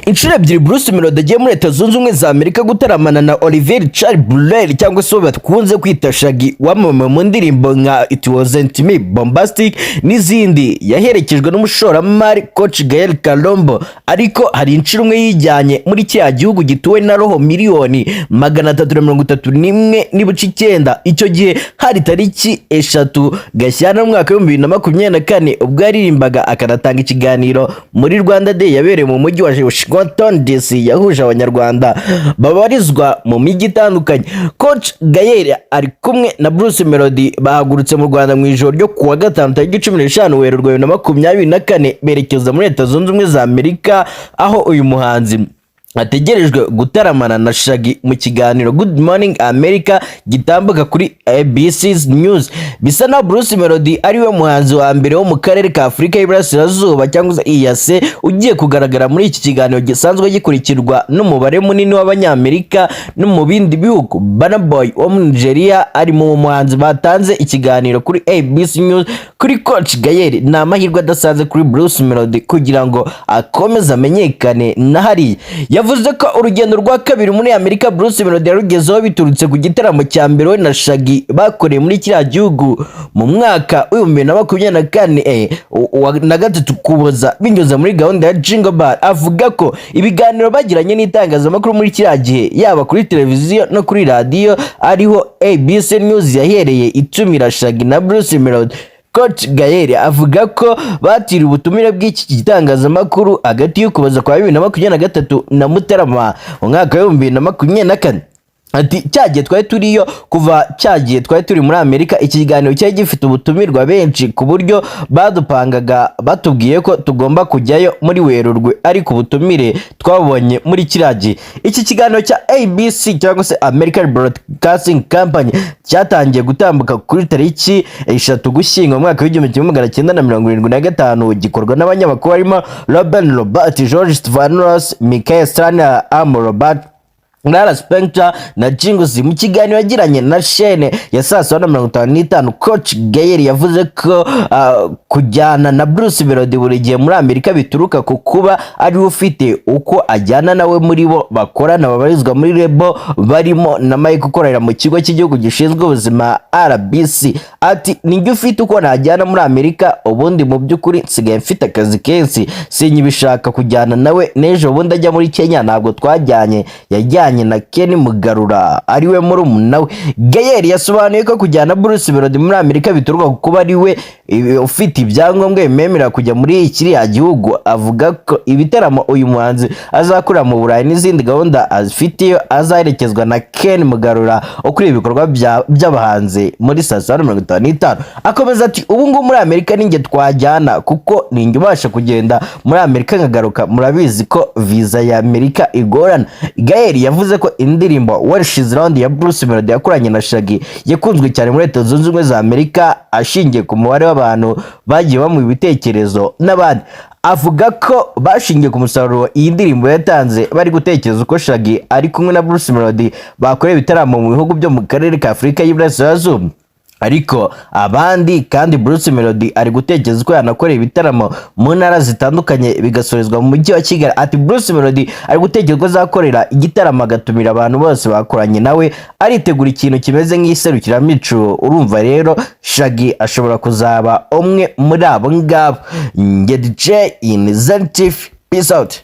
Inshuro ebyiri Bruce Melody agiye muri Leta Zunze Ubumwe za Amerika gutaramana na Olivier Charles Burrell cyangwa se bakunze kwita Shaggy wamamaye mu ndirimbo nka It Wasn't Me, Bombastic n'izindi. Yaherekejwe n'umushoramari Coach Gael Kalombo, ariko hari inshuro imwe yijyanye muri cya gihugu gituwe na roho miliyoni 331.9. Icyo gihe hari tariki 3 Gashyantare mu mwaka wa 2024 ubwo yaririmbaga akanatanga ikiganiro muri Rwanda Day yabereye mu mujyi wa Washington DC, yahuje abanyarwanda babarizwa mu mijyi itandukanye. Coach Gael ari kumwe na Bruce Melody bahagurutse mu Rwanda mu ijoro ryo kuwa gatanu tariki 15 Werurwe 2024 berekeza muri Leta Zunze Ubumwe za Amerika, aho uyu muhanzi ategerejwe gutaramana na Shaggy mu kiganiro Good Morning America gitambuka kuri ABC's News. Bisa na Bruce Melody ari we muhanzi wa mbere wo mu karere ka Afrika y'Iburasirazuba cyangwa se EAC ugiye kugaragara muri iki kiganiro gisanzwe gikurikirwa n'umubare munini w'abanyamerika no mu bindi bihugu. Burna Boy wo mu Nigeria ari mu muhanzi batanze ikiganiro kuri ABC News kuri Coach Gael. Ni amahirwe adasanzwe kuri Bruce Melody kugira ngo akomeze amenyekane na hari. Yavuze ko urugendo rwa kabiri muri Amerika Bruce Melody yarugezeho biturutse ku gitaramo cya mbere we na Shaggy bakoreye muri kiriya gihugu mu mwaka wa 2024 na gatatu Kuboza binyuze muri gahunda ya Jingle Bell. Avuga ko ibiganiro bagiranye n'itangazamakuru muri kiriya gihe yaba kuri televiziyo no kuri radio ariho ABC News yahereye itumira Shaggy na Bruce Melody. Coach Gael avuga ko batiriye ubutumire bw'iki gitangazamakuru hagati y'Ukuboza kwa 2023 na Mutarama mu mwaka wa 2024. Ati cyagiye twari turiyo kuva cyagiye twari turi muri Amerika, iki kiganiro cyari gifite ubutumirwa benshi ku buryo badupangaga batubwiye ko tugomba kujyayo muri Werurwe, ariko ubutumire twabonye muri kiragiye. Iki kiganiro cya ABC cyangwa se American Broadcasting Company cyatangiye gutambuka kuri tariki 3 Gushyingo mu mwaka wa 1975 gikorwa n'abanyamakuru barimo Robert George Stephanos, Michael Strana, Robert Lara Spencer na Jinguzi. Mu kiganiro yagiranye na Shene ya 55. Coach Gael yavuze ko kujyana na Bruce Melody buri gihe muri Amerika bituruka ku kuba ari ufite uko ajyana nawe muri bo bakorana babarizwa muri lebo barimo na Mike ukorera mu kigo cy'igihugu gishinzwe ubuzima RBC. Ati ninjye ufite uko najyana muri Amerika, ubundi mu by'ukuri nsigaye mfite akazi kenshi sinyibishaka kujyana nawe. Nejo ubundi ajya muri Kenya ntabwo twajyanye, yajyanye na Ken Mugarura ariwe murumuna we. Gael yasobanuye ko kujyana Bruce Melody muri Amerika bituruka kuba ari we ufite ibyangombwa bimwemerera kujya muri kiriya gihugu. Avuga ko ibitaramo uyu muhanzi azakora mu Burayi n'izindi gahunda azifitiyo azaherekezwa na Ken Mugarura ukuri ibikorwa by'abahanzi muri 55. Akomeza ati ubu ngubu muri Amerika ninjye twajyana kuko ninjye ubasha kugenda muri Amerika nkagaruka, murabizi ko visa ya Amerika igorana. Gael yavuze ko indirimbo What She's Round ya Bruce Melody yakoranye na Shaggy yakunzwe cyane muri Leta Zunze Ubumwe za Amerika ashingiye ku mubare w'abantu bagiye bamuha ibitekerezo n'abandi. Avuga ko bashingiye ku musaruro iyi ndirimbo yatanze bari gutekereza uko Shaggy ari kumwe na Bruce Melody bakoreye ibitaramo mu bihugu byo mu karere ka Afrika y'Iburasirazuba. Ariko abandi kandi Bruce Melody ari gutekereza ko yanakoreye ibitaramo mu ntara zitandukanye bigasorezwa mu mujyi wa Kigali. Ati Bruce Melody ari gutekereza ko azakorera igitaramo agatumira abantu bose bakoranye nawe, aritegura ikintu kimeze nk'iserukiramico. Urumva rero Shaggy ashobora kuzaba umwe muri abo ngabo. Ngedje in Zentif. Peace out.